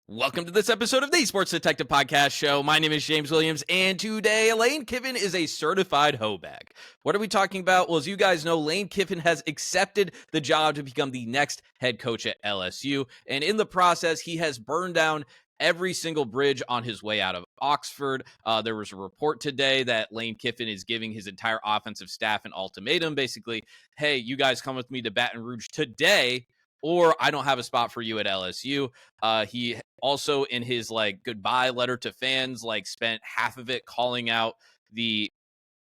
Welcome to this episode of the Sports Detective Podcast Show. My name is James Williams, and today Lane Kiffin is a certified hoe bag. What are we talking about? Well, as you guys know, Lane Kiffin has accepted the job to become the next head coach at LSU, and in the process, he has burned down every single bridge on his way out of Oxford. There was a report today that Lane Kiffin is giving his entire offensive staff an ultimatum, basically, hey, you guys come with me to Baton Rouge today, or I don't have a spot for you at LSU. He also, in his goodbye letter to fans, spent half of it calling out the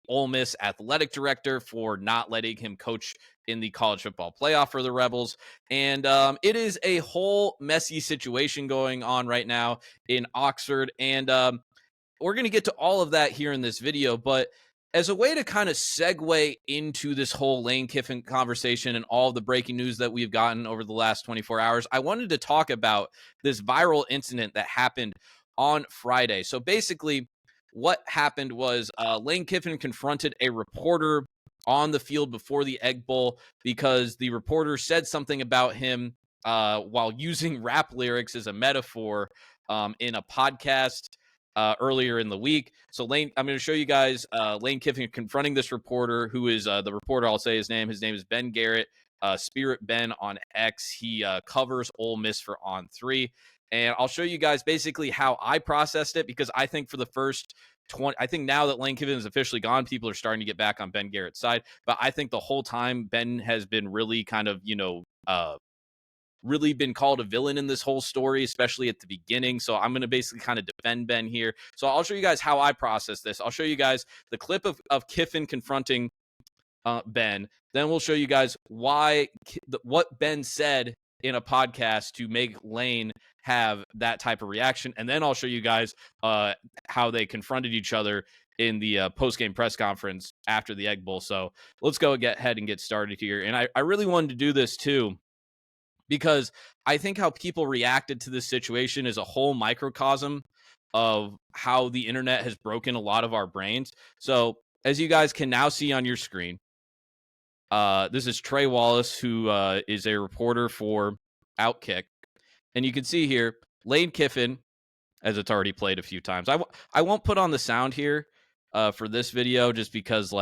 Ole Miss athletic director for not letting him coach in the college football playoff for the Rebels. And it is a whole messy situation going on right now in Oxford. And we're going to get to all of that here in this video, but as a way to kind of segue into this whole Lane Kiffin conversation and all of the breaking news that we've gotten over the last 24 hours, I wanted to talk about this viral incident that happened on Friday. So basically, what happened was Lane Kiffin confronted a reporter on the field before the Egg Bowl because the reporter said something about him while using rap lyrics as a metaphor in a podcast earlier in the week. So I'm going to show you guys Lane Kiffin confronting this reporter, who is the reporter. I'll say his name. His name is Ben Garrett, Spirit Ben on X. He covers Ole Miss for On3. And I'll show you guys basically how I processed it, because I think for the first 20, I think now that Lane Kiffin is officially gone, people are starting to get back on Ben Garrett's side. But I think the whole time Ben has been really kind of, really been called a villain in this whole story, especially at the beginning. So I'm going to basically kind of defend Ben here. So I'll show you guys how I process this. I'll show you guys the clip of Kiffin confronting Ben. Then we'll show you guys what Ben said in a podcast to make Lane have that type of reaction. And then I'll show you guys how they confronted each other in the post-game press conference after the Egg Bowl. So let's go ahead and get started here. And I really wanted to do this too, because I think how people reacted to this situation is a whole microcosm of how the internet has broken a lot of our brains. So as you guys can now see on your screen, this is Trey Wallace, who is a reporter for Outkick. And you can see here, Lane Kiffin, as it's already played a few times. I won't put on the sound here for this video, just because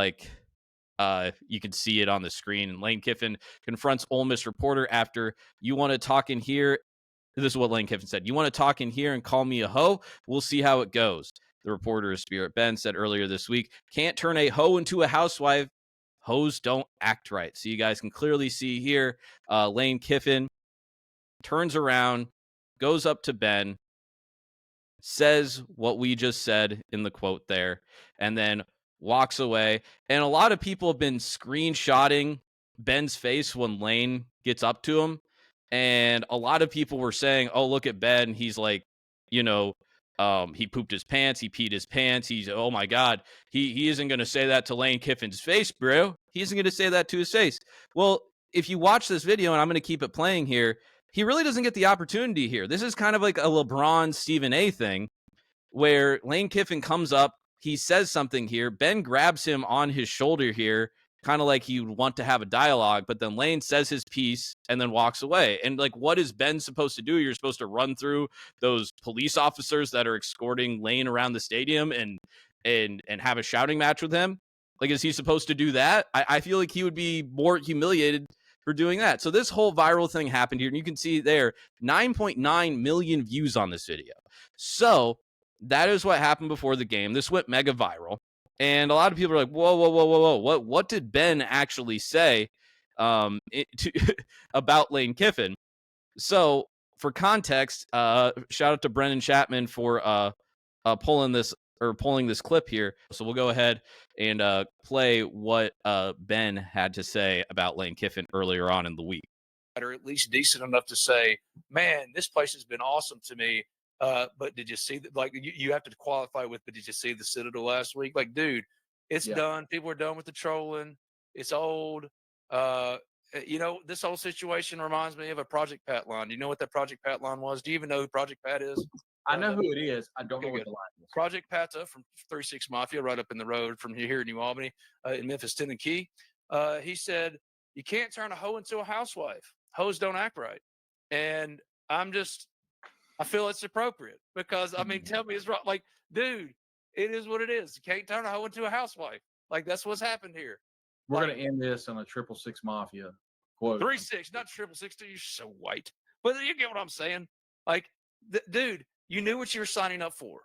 you can see it on the screen. And Lane Kiffin confronts Ole Miss reporter after, you want to talk in here. This is what Lane Kiffin said. You want to talk in here and call me a hoe? We'll see how it goes. The reporter, Spirit Ben, said earlier this week, can't turn a hoe into a housewife. Hoes don't act right. So you guys can clearly see here, Lane Kiffin turns around, goes up to Ben, says what we just said in the quote there, and then walks away. And a lot of people have been screenshotting Ben's face when Lane gets up to him. And a lot of people were saying, oh, look at Ben. He's like, he pooped his pants. He peed his pants. Oh my God, he isn't going to say that to Lane Kiffin's face, bro. He isn't going to say that to his face. Well, if you watch this video, and I'm going to keep it playing here, he really doesn't get the opportunity here. This is kind of like a LeBron Stephen A thing, where Lane Kiffin comes up, he says something here, Ben grabs him on his shoulder here, kind of like he would want to have a dialogue, but then Lane says his piece and then walks away. And what is Ben supposed to do? You're supposed to run through those police officers that are escorting Lane around the stadium and have a shouting match with him? Is he supposed to do that? I feel like he would be more humiliated for doing that. So this whole viral thing happened here, and you can see there 9.9 million views on this video. So that is what happened before the game. This went mega viral, and a lot of people are like, whoa, what did Ben actually say about Lane Kiffin? So for context, shout out to Brendan Chapman for pulling this clip here. So we'll go ahead and play what Ben had to say about Lane Kiffin earlier on in the week. Or at least decent enough to say, man, this place has been awesome to me. But did you see that? You have to qualify with, but did you see the Citadel last week? Dude, it's done. People are done with the trolling. It's old. This whole situation reminds me of a Project Pat line. Do you know what that Project Pat line was? Do you even know who Project Pat is? I know who it is. I don't know what the line is. Project Pat's up from 36 Mafia, right up in the road from here in New Albany, in Memphis, Tennessee. He said, you can't turn a hoe into a housewife. Hoes don't act right. And I'm just, I feel it's appropriate because, I mean, tell me it's wrong. Like, dude, it is what it is. You can't turn a hoe into a housewife. Like, that's what's happened here. We're Like, going to end this on a 666 Mafia quote. 3-6, not 666. You're so white. But you get what I'm saying? Like, dude, you knew what you were signing up for.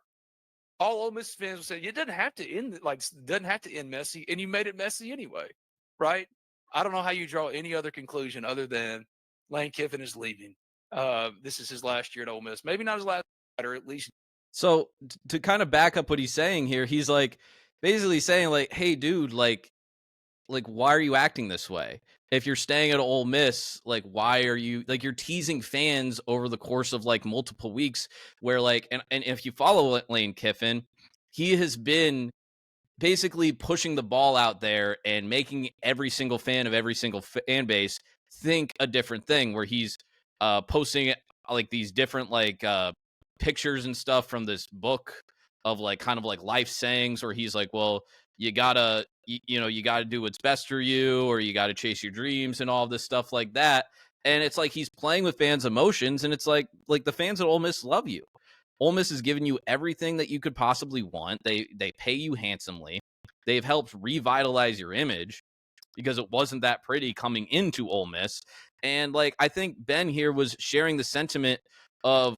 All Ole Miss fans will say it doesn't have to end messy, and you made it messy anyway, right? I don't know how you draw any other conclusion other than Lane Kiffin is leaving. This is his last year at Ole Miss. Maybe not his last, or at least. So to kind of back up what he's saying here, he's like basically saying like, "Hey, dude, like why are you acting this way? If you're staying at Ole Miss, like why are you like you're teasing fans over the course of like multiple weeks where like and if you follow Lane Kiffin, he has been basically pushing the ball out there and making every single fan of every single fan base think a different thing where he's posting like these different like pictures and stuff from this book of like kind of like life sayings where he's like, well, you gotta you gotta do what's best for you, or you gotta chase your dreams and all this stuff like that. And it's like he's playing with fans' emotions, and it's like the fans at Ole Miss love you. Ole Miss has given you everything that you could possibly want. They pay you handsomely. They've helped revitalize your image because it wasn't that pretty coming into Ole Miss. And like I think Ben here was sharing the sentiment of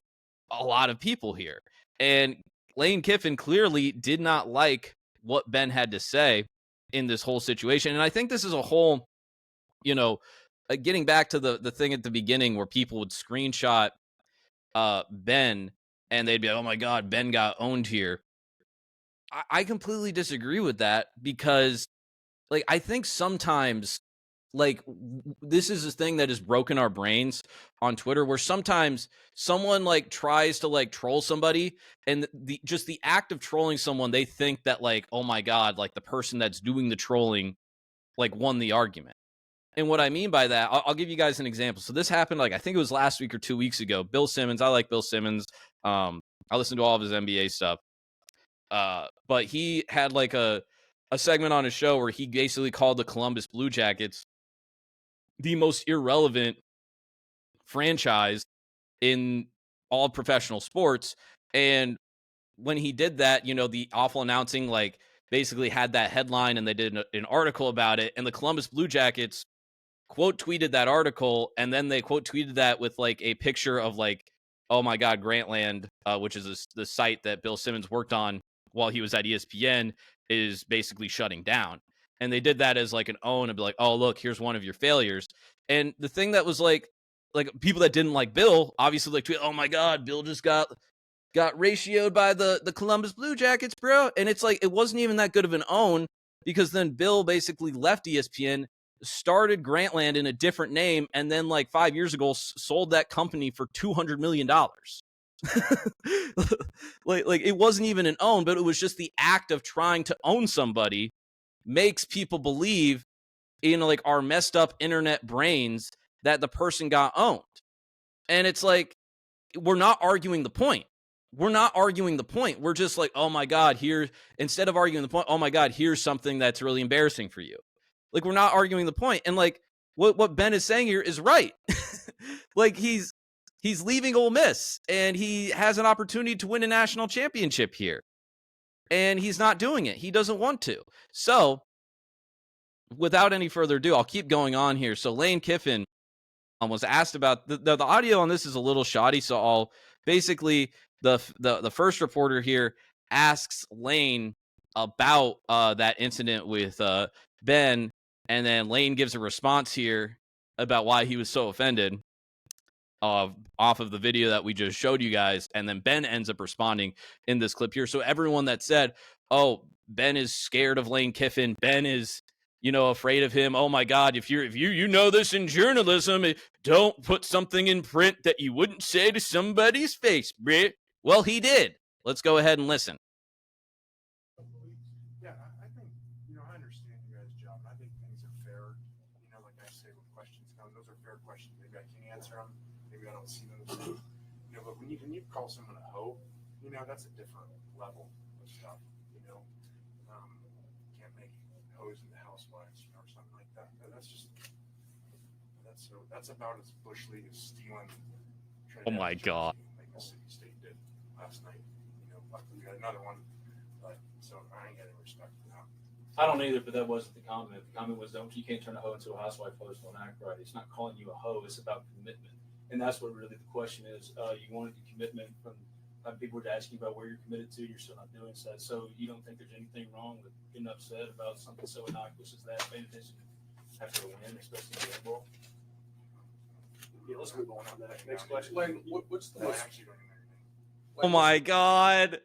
a lot of people here. And Lane Kiffin clearly did not like what Ben had to say in this whole situation. And I think this is a whole, getting back to the thing at the beginning where people would screenshot Ben and they'd be like, oh my God, Ben got owned here. I completely disagree with that because like I think sometimes like this is a thing that has broken our brains on Twitter where sometimes someone like tries to like troll somebody and the act of trolling someone, they think that like, oh my God, like the person that's doing the trolling like won the argument. And what I mean by that, I'll give you guys an example. So this happened like I think it was last week or 2 weeks ago. Bill Simmons, I like Bill Simmons. I listen to all of his NBA stuff. But he had like a segment on his show where he basically called the Columbus Blue Jackets the most irrelevant franchise in all professional sports. And when he did that, the awful announcing like basically had that headline and they did an article about it. And the Columbus Blue Jackets quote tweeted that article. And then they quote tweeted that with like a picture of like, oh my God, Grantland, which is the site that Bill Simmons worked on while he was at ESPN, is basically shutting down. And they did that as like an own and be like, oh, look, here's one of your failures. And the thing that was like people that didn't like Bill, obviously like tweet, oh my God, Bill just got ratioed by the Columbus Blue Jackets, bro. And it's like, it wasn't even that good of an own because then Bill basically left ESPN, started Grantland in a different name, and then like 5 years ago sold that company for $200 million. like it wasn't even an own, but it was just the act of trying to own somebody makes people believe in like our messed up internet brains that the person got owned. And it's like, we're not arguing the point. We're just like, oh my God, instead of arguing the point, oh my God, here's something that's really embarrassing for you. Like, we're not arguing the point. And like what Ben is saying here is right. Like he's leaving Ole Miss and he has an opportunity to win a national championship here. And he's not doing it. He doesn't want to. So without any further ado, I'll keep going on here. So Lane Kiffin was asked about the audio on this is a little shoddy. So I'll basically the first reporter here asks Lane about that incident with Ben, and then Lane gives a response here about why he was so offended off of the video that we just showed you guys. And then Ben ends up responding in this clip here. So everyone that said, oh, Ben is scared of Lane Kiffin, Ben is afraid of him. Oh my God, if you know this in journalism, don't put something in print that you wouldn't say to somebody's face, Brit. Well, he did. Let's go ahead and listen. Yeah, I think, I understand you guys' job, and I think things are fair. Like I say, when questions come, those are fair questions. Maybe I can't answer them. Maybe I don't see them. But when you call someone a hoe, that's a different level of stuff. Can't make hoes into housewives, or something like that. That's about as bush league as stealing. Oh my God. Like Mississippi State did last night. Luckily we had another one, but so I ain't got any respect for that. I don't either, but that wasn't the comment. The comment was, you can't turn a hoe into a housewife host on act right. It's not calling you a hoe. It's about commitment. And that's what really the question is. You wanted the commitment from people were asking about where you're committed to. You're still not doing so. So you don't think there's anything wrong with getting upset about something so innocuous as that, paying attention after a win, especially in baseball? Yeah, let's move on to that. Next question. What's the I most? actually don't even know your name. Oh my God.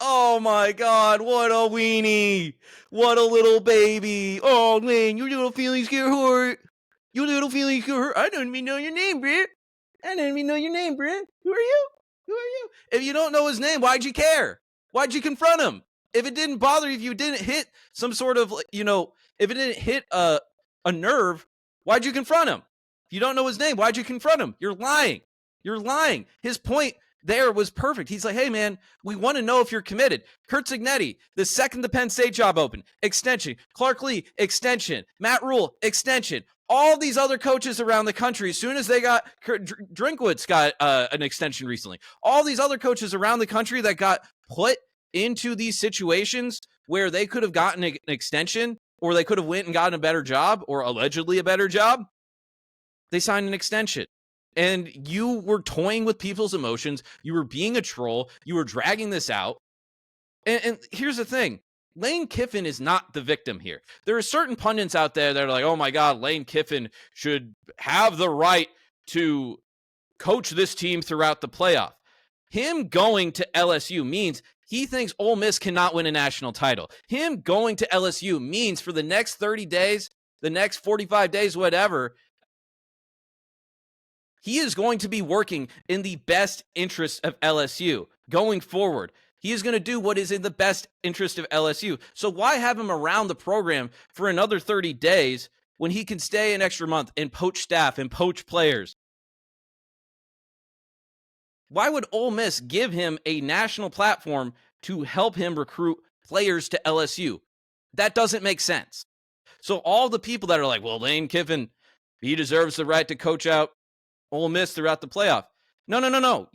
Oh my God. What a weenie. What a little baby. Oh, Lane, your little feelings get hurt. Your little feelings get hurt. I don't even know your name, Britt. I don't even know your name, Britt. Who are you? Who are you? If you don't know his name, why'd you care? Why'd you confront him? If it didn't bother you, if you didn't hit some sort of, if it didn't hit a nerve, why'd you confront him? If you don't know his name, why'd you confront him? You're lying. You're lying. His point there was perfect. He's like, hey, man, we want to know if you're committed. Kurt Signetti, the second the Penn State job opened, extension. Clark Lee, extension. Matt Rule, extension. All these other coaches around the country, as soon as they got, Drinkwitz got an extension recently. All these other coaches around the country that got put into these situations where they could have gotten an extension or they could have went and gotten a better job or allegedly a better job, they signed an extension. And you were toying with people's emotions. You were being a troll. You were dragging this out. And here's the thing. Lane Kiffin is not the victim here. There are certain pundits out there that are like, oh my God, Lane Kiffin should have the right to coach this team throughout the playoff. Him going to LSU means he thinks Ole Miss cannot win a national title. Him going to LSU means for the next 30 days, the next 45 days, whatever, he is going to be working in the best interest of LSU going forward. He is going to do what is in the best interest of LSU. So why have him around the program for another 30 days when he can stay an extra month and poach staff and poach players? Why would Ole Miss give him a national platform to help him recruit players to LSU? That doesn't make sense. So all the people that are like, well, Lane Kiffin, he deserves the right to coach out Ole Miss throughout the playoff. No.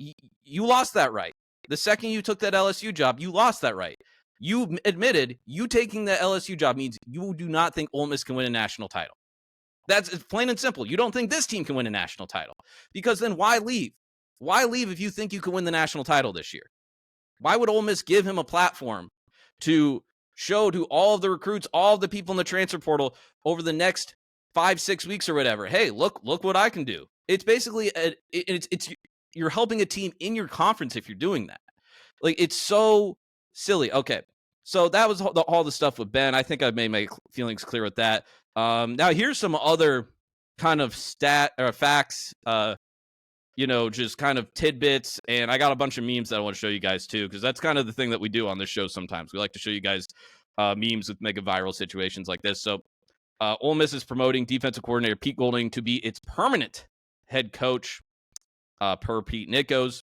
You lost that right. The second you took that LSU job, you lost that right. You admitted you taking the LSU job means you do not think Ole Miss can win a national title. That's plain and simple. You don't think this team can win a national title. Because then why leave? Why leave if you think you can win the national title this year? Why would Ole Miss give him a platform to show to all of the recruits, all of the people in the transfer portal over the next 5-6 weeks or whatever, hey, look what I can do. It's basically you're helping a team in your conference if you're doing that. Like, it's so silly. Okay, so that was all the stuff with Ben. I think I've made my feelings clear with that. Now here's some other kind of facts, just kind of tidbits, and I got a bunch of memes that I want to show you guys too, because that's kind of the thing that we do on this show sometimes. We like to show you guys memes with mega viral situations like this. So Ole Miss is promoting defensive coordinator Pete Golding to be its permanent head coach, per Pete Nichols.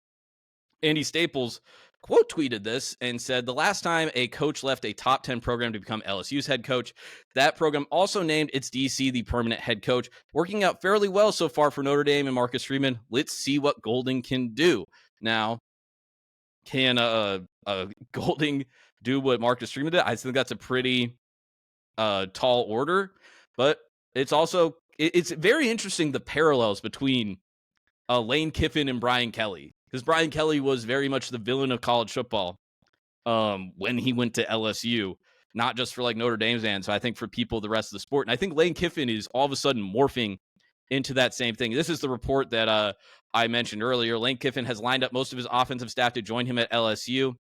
Andy Staples quote tweeted this and said, the last time a coach left a top 10 program to become LSU's head coach, that program also named its DC the permanent head coach, working out fairly well so far for Notre Dame and Marcus Freeman. Let's see what Golding can do. Now, can Golding do what Marcus Freeman did? I think that's a pretty tall order, but it's also, it's very interesting, the parallels between Lane Kiffin and Brian Kelly, because Brian Kelly was very much the villain of college football when he went to LSU, not just for like Notre Dame's end. So I think for people, the rest of the sport. And I think Lane Kiffin is all of a sudden morphing into that same thing. This is the report that I mentioned earlier. Lane Kiffin has lined up most of his offensive staff to join him at LSU.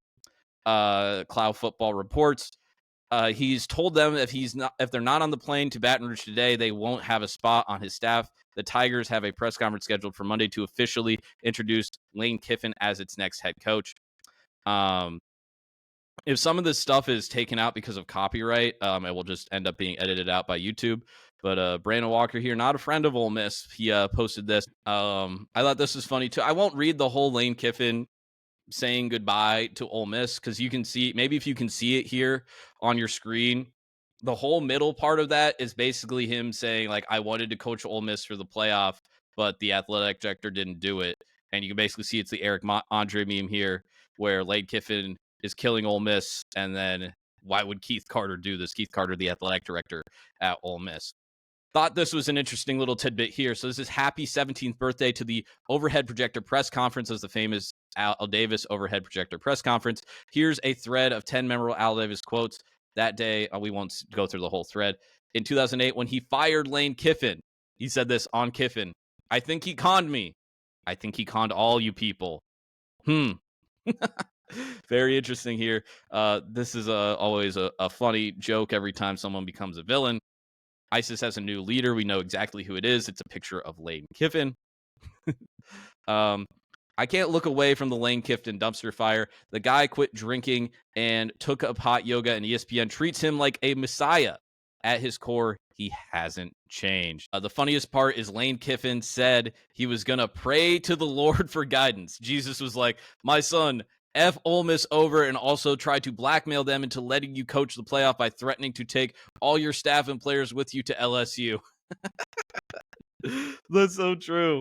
Cloud Football reports. He's told them if they're not on the plane to Baton Rouge today, they won't have a spot on his staff. The Tigers have a press conference scheduled for Monday to officially introduce Lane Kiffin as its next head coach. If some of this stuff is taken out because of copyright, it will just end up being edited out by YouTube. But Brandon Walker here, not a friend of Ole Miss, he posted this. I thought this was funny too. I won't read the whole Lane Kiffin saying goodbye to Ole Miss, because you can see, maybe if you can see it here on your screen, the whole middle part of that is basically him saying, like, I wanted to coach Ole Miss for the playoff, but the athletic director didn't do it. And you can basically see it's the Eric Andre meme here, where Lane Kiffin is killing Ole Miss, and then why would Keith Carter do this? Keith Carter, the athletic director at Ole Miss. Thought this was an interesting little tidbit here. So this is happy 17th birthday to the overhead projector press conference, as the famous Al Davis overhead projector press conference. Here's a thread of 10 memorable Al Davis quotes that day. We won't go through the whole thread. In 2008, when he fired Lane Kiffin, he said this on Kiffin: "I think he conned me. I think he conned all you people." Very interesting here. This is always a funny joke every time someone becomes a villain. ISIS has a new leader. We know exactly who it is. It's a picture of Lane Kiffin. I can't look away from the Lane Kiffin dumpster fire. The guy quit drinking and took up hot yoga, and ESPN treats him like a messiah. At his core, he hasn't changed. The funniest part is Lane Kiffin said he was going to pray to the Lord for guidance. Jesus was like, "My son, F Ole Miss over, and also try to blackmail them into letting you coach the playoff by threatening to take all your staff and players with you to LSU." That's so true.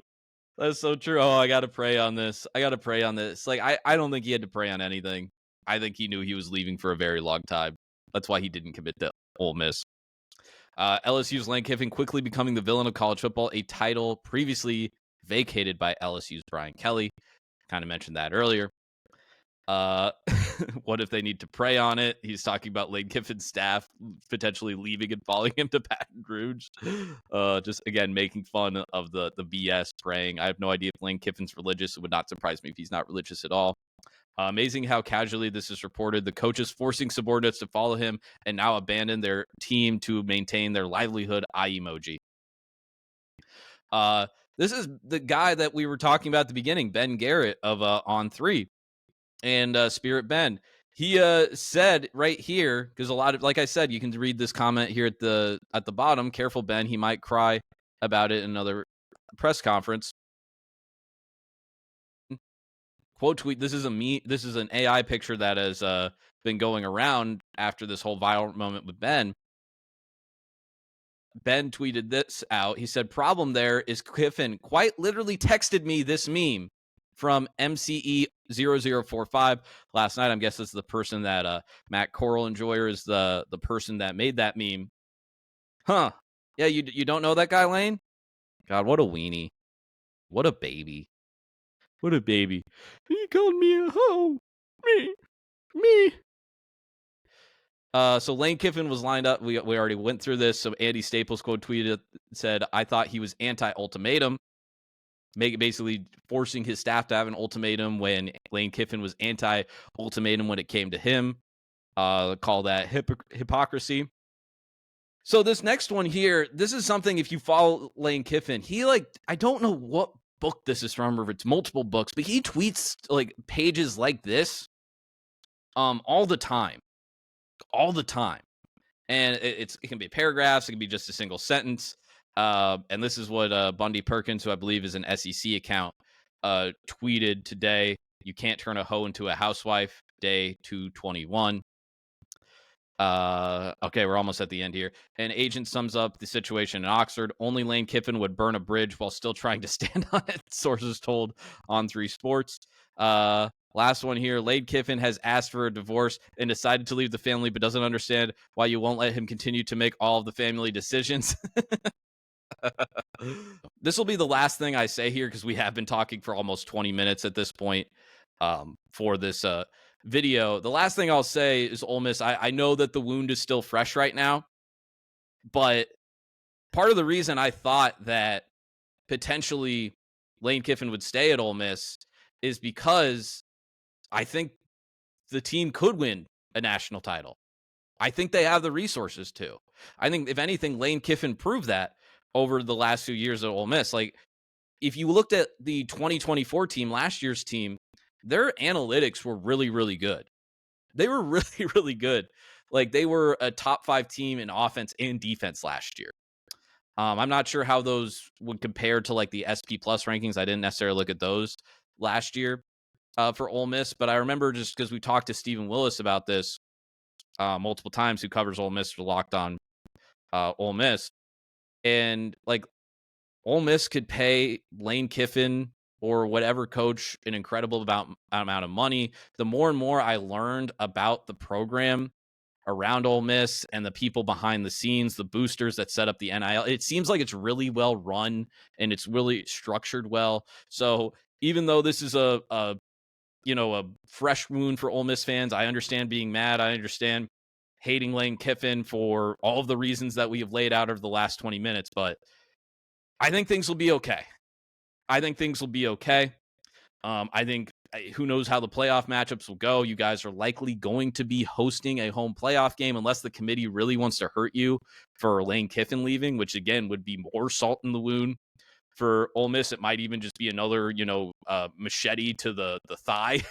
That's so true. Oh, I got to pray on this. Like, I don't think he had to pray on anything. I think he knew he was leaving for a very long time. That's why he didn't commit to Ole Miss. LSU's Lane Kiffin quickly becoming the villain of college football, a title previously vacated by LSU's Brian Kelly. Kind of mentioned that earlier. What if they need to prey on it? He's talking about Lane Kiffin's staff potentially leaving and following him to Baton Rouge. Just again making fun of the BS praying. I have no idea if Lane Kiffin's religious. It would not surprise me if he's not religious at all. Amazing how casually this is reported. The coaches forcing subordinates to follow him and now abandon their team to maintain their livelihood. Eye emoji. This is the guy that we were talking about at the beginning, Ben Garrett of On 3. And Spirit Ben, he said right here, because a lot of, like I said, you can read this comment here at the bottom. Careful, Ben, he might cry about it in another press conference. Quote tweet. This is an AI picture that has been going around after this whole viral moment with Ben. Ben tweeted this out. He said, "Problem there is Kiffin quite literally texted me this meme from MCE0045 last night." I'm guessing it's the person that Matt Coral Enjoyer is the person that made that meme. Huh. Yeah, you don't know that guy, Lane? God, what a weenie. What a baby. What a baby. He called me a hoe. Me. So Lane Kiffin was lined up. We already went through this. So Andy Staples quote tweeted, said, "I thought he was anti-ultimatum." Basically forcing his staff to have an ultimatum when Lane Kiffin was anti-ultimatum when it came to him. Call that hypocrisy. So this next one here, this is something, if you follow Lane Kiffin, I don't know what book this is from, or if it's multiple books, but he tweets like pages like this all the time. And it can be paragraphs, it can be just a single sentence. And this is what Bundy Perkins, who I believe is an SEC account, tweeted today. "You can't turn a hoe into a housewife, day 221. Okay, we're almost at the end here. An agent sums up the situation in Oxford. "Only Lane Kiffin would burn a bridge while still trying to stand on it," sources told On 3 Sports. Last one here. "Lane Kiffin has asked for a divorce and decided to leave the family, but doesn't understand why you won't let him continue to make all of the family decisions." This will be the last thing I say here, because we have been talking for almost 20 minutes at this point for this video. The last thing I'll say is Ole Miss. I know that the wound is still fresh right now, but part of the reason I thought that potentially Lane Kiffin would stay at Ole Miss is because I think the team could win a national title. I think they have the resources to. I think, if anything, Lane Kiffin proved that over the last few years at Ole Miss. Like, if you looked at the 2024 team, last year's team, their analytics were really, really good. They were really, really good. Like, they were a top 5 team in offense and defense last year. I'm not sure how those would compare to like the SP Plus rankings. I didn't necessarily look at those last year for Ole Miss, but I remember, just because we talked to Stephen Willis about this multiple times, who covers Ole Miss for Locked On Ole Miss, and like Ole Miss could pay Lane Kiffin or whatever coach an incredible amount of money, the more and more I learned about the program around Ole Miss and the people behind the scenes, the boosters that set up the NIL. It seems like it's really well run and it's really structured well. So even though this is a fresh wound for Ole Miss fans, I understand being mad. I understand hating Lane Kiffin for all of the reasons that we have laid out over the last 20 minutes, but I think things will be okay. I think who knows how the playoff matchups will go. You guys are likely going to be hosting a home playoff game unless the committee really wants to hurt you for Lane Kiffin leaving, which again would be more salt in the wound for Ole Miss. It might even just be another, machete to the thigh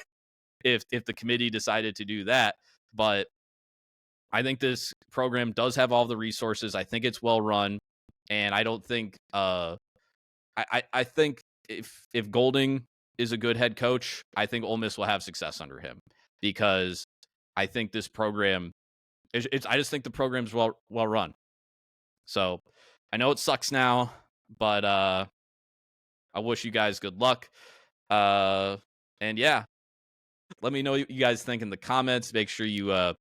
if the committee decided to do that. But I think this program does have all the resources. I think it's well run, and I don't think I think if Golding is a good head coach, I think Ole Miss will have success under him, because I think this program I just think the program's well run. So I know it sucks now, but I wish you guys good luck. And yeah, let me know what you guys think in the comments. Make sure you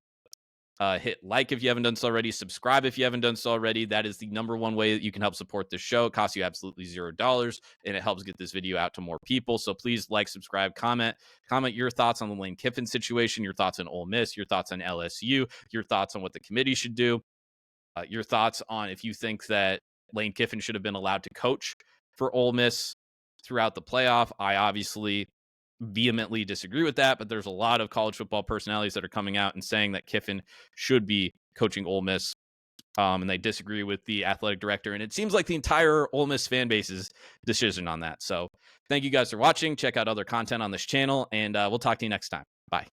hit like if you haven't done so already. Subscribe if you haven't done so already. That is the number one way that you can help support this show. It costs you absolutely $0, and it helps get this video out to more people. So please like, subscribe, comment your thoughts on the Lane Kiffin situation, your thoughts on Ole Miss, your thoughts on LSU, your thoughts on what the committee should do, your thoughts on if you think that Lane Kiffin should have been allowed to coach for Ole Miss throughout the playoff. I obviously vehemently disagree with that, but there's a lot of college football personalities that are coming out and saying that Kiffin should be coaching Ole Miss, and they disagree with the athletic director, and it seems like the entire Ole Miss fan base's decision on that. So thank you guys for watching. Check out other content on this channel, and we'll talk to you next time. Bye.